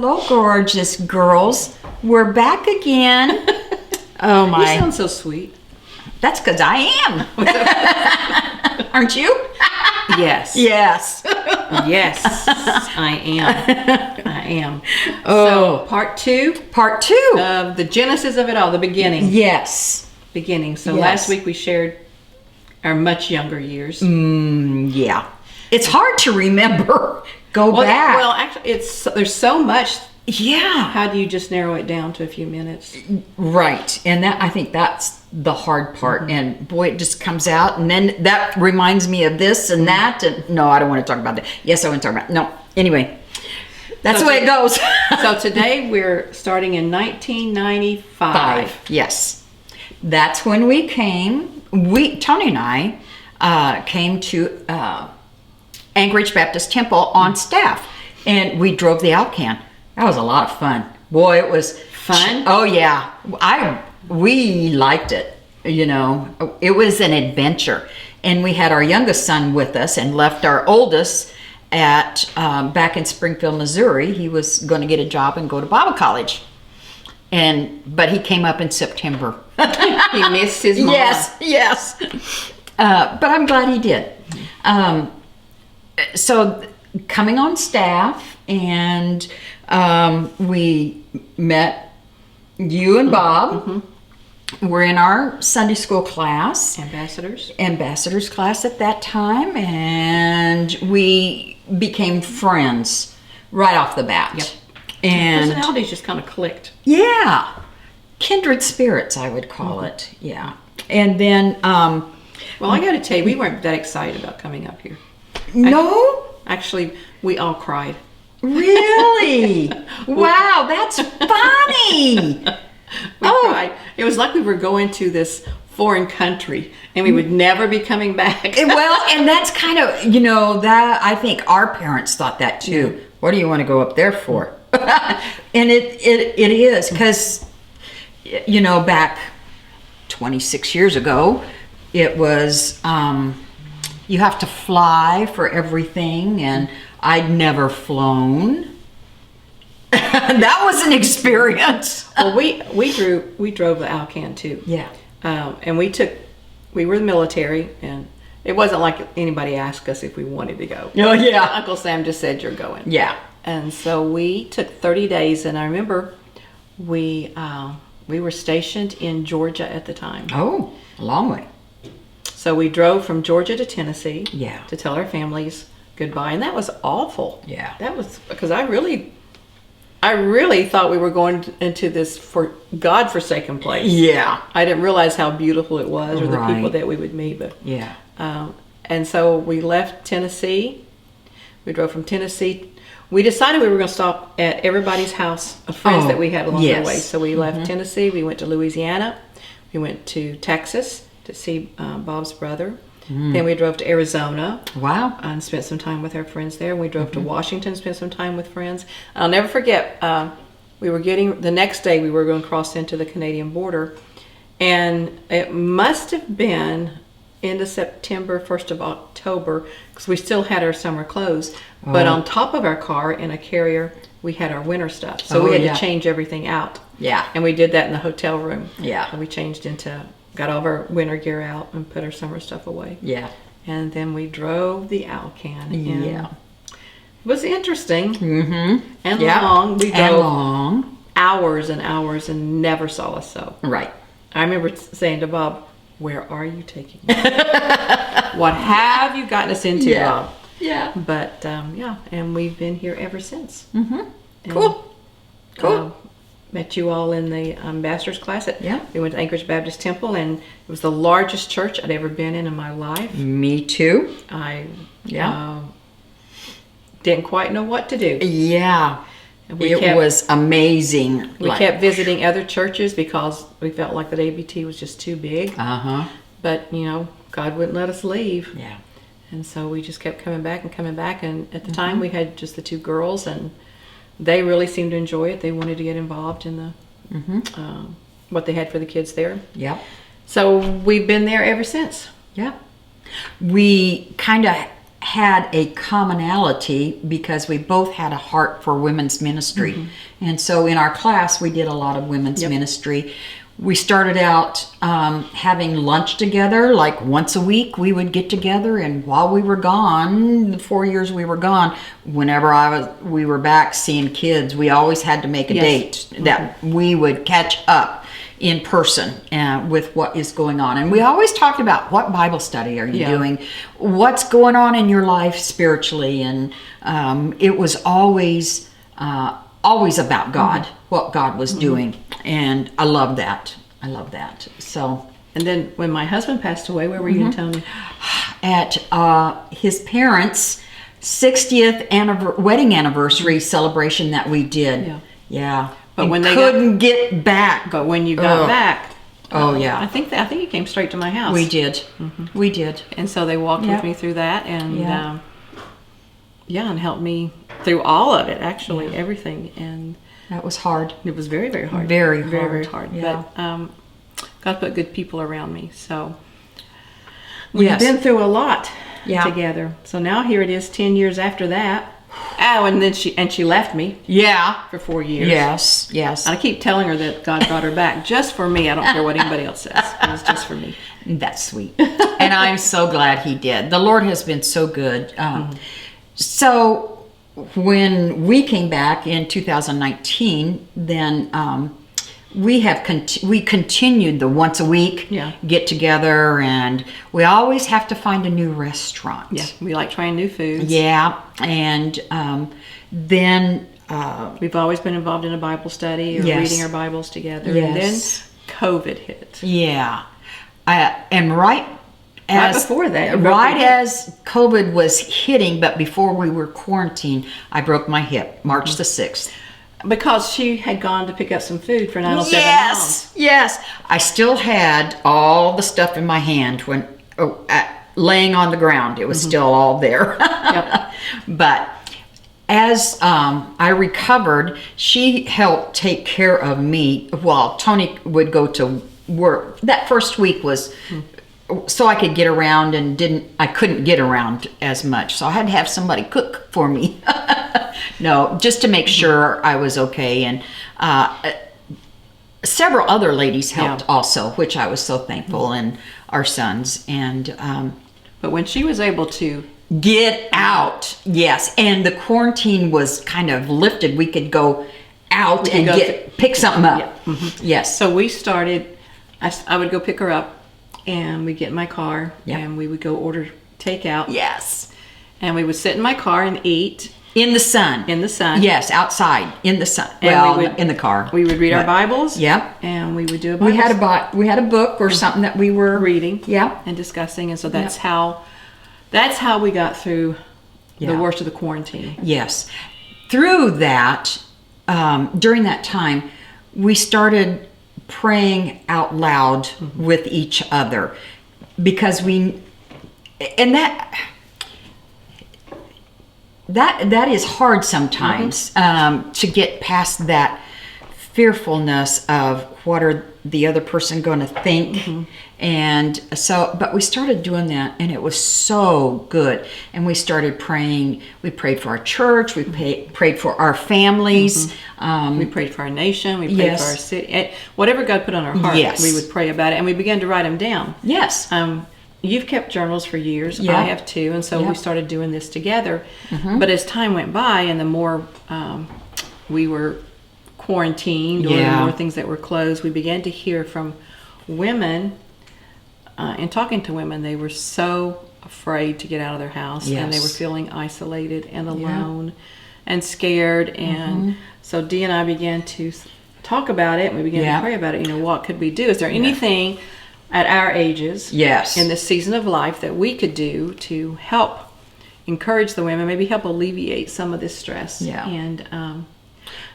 Hello, gorgeous girls. We're back again. Oh my. You sound so sweet. That's because I am. Aren't you? Yes. Yes. Yes, I am. I am. Oh. So, part two Part 2. of the genesis of it all, the beginning. Yes. Beginning. So Yes. last week we shared our much younger years. Yeah. It's hard to remember. Go back. Well, actually, there's so much. Yeah. How do you just narrow it down to a few minutes? Right. And I think that's the hard part. Mm-hmm. And boy, it just comes out. And then that reminds me of this and that. And no, I don't want to talk about that. Yes, I want to talk about it. No. Anyway, that's the way it goes. So today we're starting in 1995. Yes. That's when we came. Tony and I came to Anchorage Baptist Temple on staff. And we drove the Alcan. That was a lot of fun. Boy, it was fun. Oh yeah, we liked it. You know, it was an adventure, and we had our youngest son with us, and left our oldest at back in Springfield, Missouri. He was going to get a job and go to Bible college, but he came up in September. He missed his mom. Yes. But I'm glad he did. So coming on staff, and we met you and Bob. Mm-hmm. We're in our Sunday school class. Ambassadors class at that time. And we became friends right off the bat. Yep. And personalities just kind of clicked. Yeah. Kindred spirits, I would call it. Yeah. And then... well, I got to tell you, we weren't that excited about coming up here. No? Actually, we all cried. Really? Wow, that's funny. We cried. It was like we were going to this foreign country and we would never be coming back. Well, and that's kind of, that I think our parents thought that too. Yeah. What do you want to go up there for? And it is because, back 26 years ago, it was, you have to fly for everything, and I'd never flown. That was an experience. Well, we drove the Alcan too. Yeah. And we were the military, and it wasn't like anybody asked us if we wanted to go. Oh yeah. Uncle Sam just said you're going. Yeah. And so we took 30 days, and I remember we were stationed in Georgia at the time. Oh, a long way. So we drove from Georgia to Tennessee. Yeah. To tell our families goodbye, and that was awful. Yeah. That was because I really thought we were going into this for God-forsaken place. Yeah. I didn't realize how beautiful it was, or the Right. people that we would meet. But Yeah. and so we left Tennessee. We drove from Tennessee. We decided we were going to stop at everybody's house of friends that we had along yes. the way. So we left Tennessee. We went to Louisiana. We went to Texas to see Bob's brother. Then we drove to Arizona. Wow. And spent some time with our friends there. We drove to Washington, spent some time with friends. I'll never forget, the next day we were going to cross into the Canadian border. And it must have been end of September, 1st of October, because we still had our summer clothes. Oh. But on top of our car in a carrier, we had our winter stuff. So we had to change everything out. Yeah. And we did that in the hotel room. Yeah. And we got all of our winter gear out and put our summer stuff away. Yeah. And then we drove the Alcan. Yeah. It was interesting. Mm-hmm. And long. We drove long. hours and hours and never saw a soul. Right. I remember saying to Bob, "Where are you taking me? What have you gotten us into, Bob?" Yeah. But, and we've been here ever since. Mm-hmm. And, Cool. Met you all in the ambassadors class. Yeah. We went to Anchorage Baptist Temple, and it was the largest church I'd ever been in my life. Me too. I didn't quite know what to do. Yeah. It was amazing. We kept visiting other churches because we felt like that ABT was just too big. Uh-huh. But, God wouldn't let us leave. Yeah. And so we just kept coming back. And at the time we had just the two girls, and they really seemed to enjoy it. They wanted to get involved in the what they had for the kids there. Yeah. So we've been there ever since. Yeah. We kind of had a commonality because we both had a heart for women's ministry. And so in our class, we did a lot of women's ministry. We started out having lunch together, like once a week we would get together, and while we were gone, the 4 years we were gone, whenever we were back seeing kids, we always had to make a date that we would catch up in person with what is going on. And we always talked about, what Bible study are you doing? What's going on in your life spiritually? And it was always about God, what God was doing. And I love that. So. And then when my husband passed away, where were you going to tell me? At his parents' 60th wedding anniversary celebration that we did. Yeah. But and when they couldn't get back. But when you got back, yeah. I think you came straight to my house. We did. We did. And so they walked with me through that, and and helped me through all of it, actually, everything. And that was hard. It was very, very hard. Very hard. Very, very hard. Yeah. But God put good people around me. So we've been through a lot together. So now here it is 10 years after that. Oh, and then she left me. Yeah. For 4 years. Yes. And I keep telling her that God brought her back just for me. I don't care what anybody else says. It was just for me. That's sweet. And I'm so glad he did. The Lord has been so good. So when we came back in 2019, then we continued the once a week get together, and we always have to find a new restaurant. Yeah, we like trying new foods. Yeah, and then we've always been involved in a Bible study or reading our Bibles together. And then COVID hit. Yeah, and right before that, as COVID was hitting, but before we were quarantined, I broke my hip, March the 6th. Because she had gone to pick up some food for 907 Moms. Yes. I still had all the stuff in my hand when laying on the ground. It was still all there. But as I recovered, she helped take care of me while Tony would go to work. That first week was so I could get around, and I couldn't get around as much. So I had to have somebody cook for me. No, just to make sure I was okay. And several other ladies helped also, which I was so thankful, and our sons. And but when she was able to get out, yes, and the quarantine was kind of lifted, we could go out and pick something up. Yes. So we started. I would go pick her up, and we'd get in my car, and we would go order takeout. Yes. And we would sit in my car and eat. In the sun. In the sun. Yes, outside, in the sun. And in the car. We would read our Bibles. Yep. And we would do a Bible. We had a book or something that we were reading. Yeah. And discussing. And so that's how we got through the worst of the quarantine. Yes. Through that, during that time, we started praying out loud with each other, because that is hard sometimes, to get past that fearfulness of what are the other person going to think. And so, but we started doing that, and it was so good. And we started praying. We prayed for our church. We prayed for our families. We prayed for our nation. We prayed for our city. Whatever God put on our heart, we would pray about it. And we began to write them down. Yes. You've kept journals for years. I have too. And so we started doing this together. But as time went by, and the more we were quarantined, or the more things that were closed, we began to hear from women. And talking to women, they were so afraid to get out of their house, and they were feeling isolated and alone and scared. And so Dee and I began to talk about it, and we began to pray about it. What could we do? Is there anything at our ages, in this season of life, that we could do to help encourage the women, maybe help alleviate some of this stress? And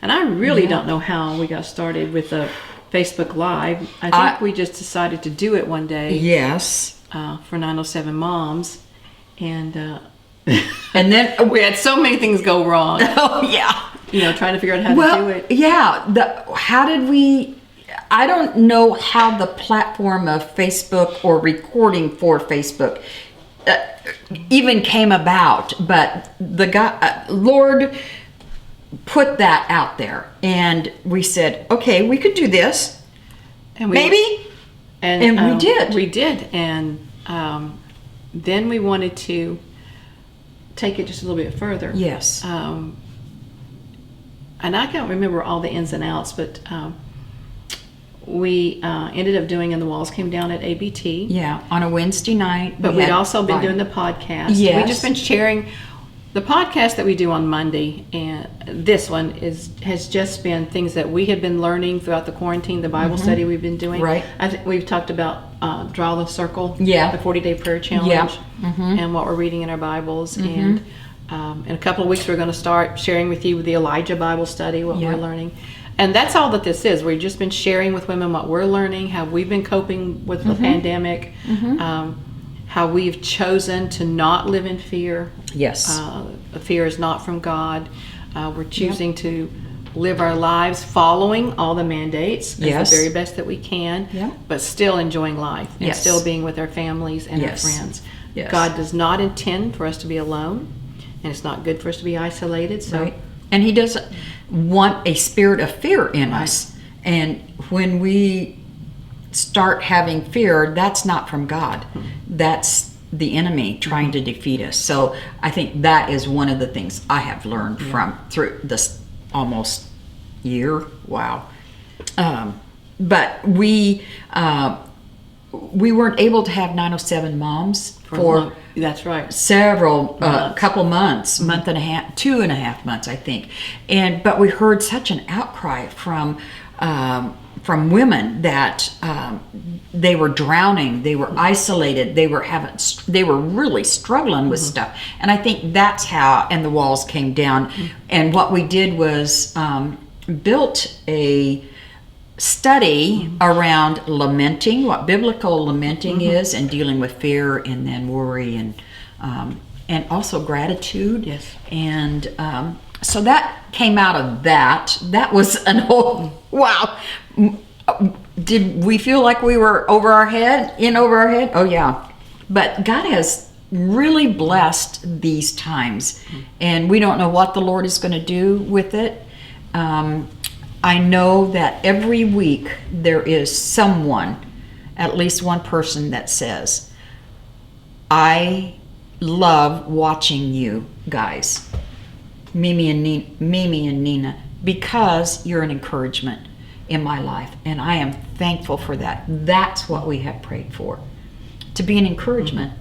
I really don't know how we got started with the Facebook Live. I think we just decided to do it one day. Yes. For 907 Moms. And and then we had so many things go wrong. Oh, yeah. Trying to figure out how to do it. Yeah. How did we... I don't know how the platform of Facebook or recording for Facebook even came about, but the God, Lord put that out there, and we said, okay, we could do this, and maybe, and we did. We did, and then we wanted to take it just a little bit further. Yes. And I can't remember all the ins and outs, but we ended up doing And the Walls Came Down at ABT. Yeah, on a Wednesday night. But we'd also been doing the podcast. Yes. We've just been sharing the podcast that we do on Monday, and this one has just been things that we have been learning throughout the quarantine, the Bible study we've been doing. Right. I think we've talked about Draw the Circle, Yeah. the 40-day prayer challenge, and what we're reading in our Bibles. And in a couple of weeks, we're going to start sharing with you the Elijah Bible study, what we're learning. And that's all that this is. We've just been sharing with women what we're learning, how we've been coping with the pandemic, how we've chosen to not live in fear. Yes. Fear is not from God. We're choosing to live our lives following all the mandates as the very best that we can, but still enjoying life and still being with our families and our friends. Yes. God does not intend for us to be alone, and it's not good for us to be isolated. So, and He doesn't want a spirit of fear in us. And when we start having fear, that's not from God. That's the enemy trying to defeat us. So I think that is one of the things I have learned through this almost year. Wow. But we weren't able to have 907 moms for that's right, several couple months, month and a half, 2.5 months, I think. And but we heard such an outcry from women that they were drowning, they were isolated, they were really struggling with stuff. And I think that's how And the Walls Came Down. And what we did was built a study around lamenting, what biblical lamenting is, and dealing with fear and then worry and also gratitude. Yes. And so that came out of that. That was an whole, wow. Did we feel like we were over our head? Oh yeah. But God has really blessed these times, and we don't know what the Lord is going to do with it. I know that every week there is someone, at least one person, that says, I love watching you guys, Mimi and Nina, because you're an encouragement in my life, and I am thankful for that. That's what we have prayed for, to be an encouragement.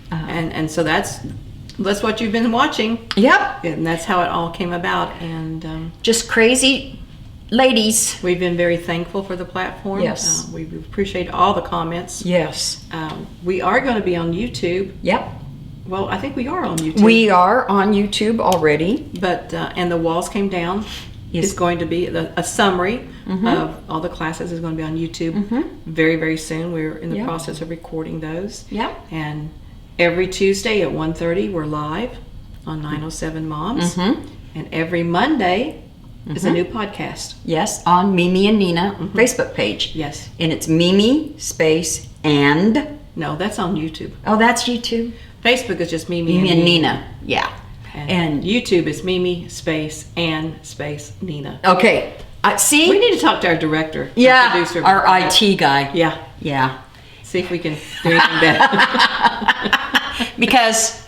And so that's what you've been watching. Yep. And that's how it all came about. And just crazy ladies. We've been very thankful for the platform. Yes. We appreciate all the comments. Yes. We are going to be on YouTube. Yep. Well, I think we are on YouTube. We are on YouTube already. But And the Walls Came Down is going to be a summary of all the classes is going to be on YouTube very, very soon. We're in the process of recording those. Yep. And every Tuesday at 1:30 we're live on 907 Moms. And every Monday is a new podcast. Yes, on Mimi and Nina Facebook page. Yes. And it's Mimi space and... No, that's on YouTube. Oh, that's YouTube? Facebook is just Mimi and Nina. Yeah. And YouTube is Mimi space and space Nina. Okay. See? We need to talk to our director. Yeah, our producer. our IT guy. Yeah. Yeah. See if we can do anything better. Because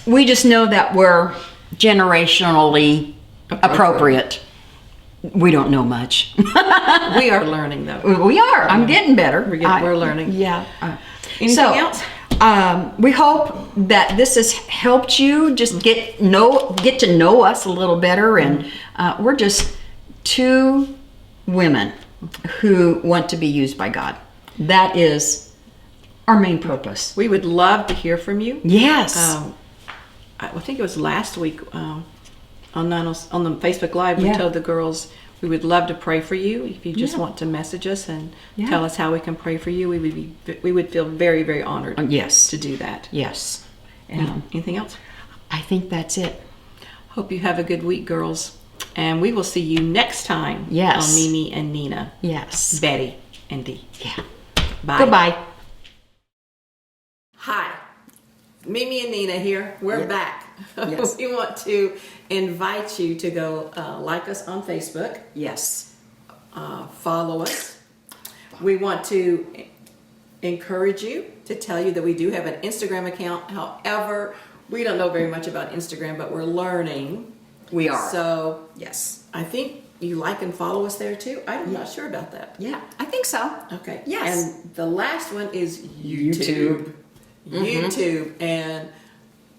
we just know that we're generationally appropriate. We don't know much. We are learning, though. We are. I'm getting better. We're learning. Yeah. Anything else? We hope that this has helped you just get to know us a little better, and we're just two women who want to be used by God. That is our main purpose. We would love to hear from you. Yes. I think it was last week on the Facebook Live, we told the girls we would love to pray for you. If you just want to message us and tell us how we can pray for you, we would feel very, very honored. Yes. To do that. Yes. Anything else? I think that's it. Hope you have a good week, girls, and we will see you next time. Yes. On Mimi and Nina. Yes. Betty and Dee. Yeah. Bye. Goodbye. Hi, Mimi and Nina here. We're back. Yes. We want to invite you to go like us on Facebook, Yes. follow us. We want to encourage you to tell you that we do have an Instagram account. However, we don't know very much about Instagram, but we're learning. We are. So Yes. I think you like and follow us there too. I'm not sure about that. Yeah, I think so. Okay. Yes. And the last one is YouTube. YouTube, and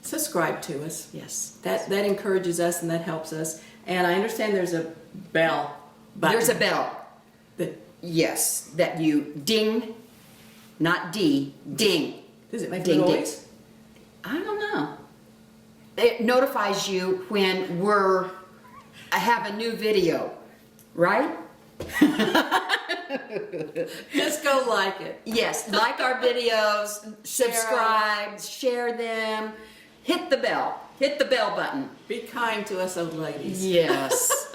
subscribe to us. Yes. That encourages us and that helps us. And I understand there's a bell button. There's a bell. That, Yes, that you ding, not D, ding. does it make Ding, a ding. noise? I don't know. It notifies you when I have a new video, right? Just go like it. Yes, like our videos, subscribe, share them, hit the bell button. Be kind to us old ladies. Yes.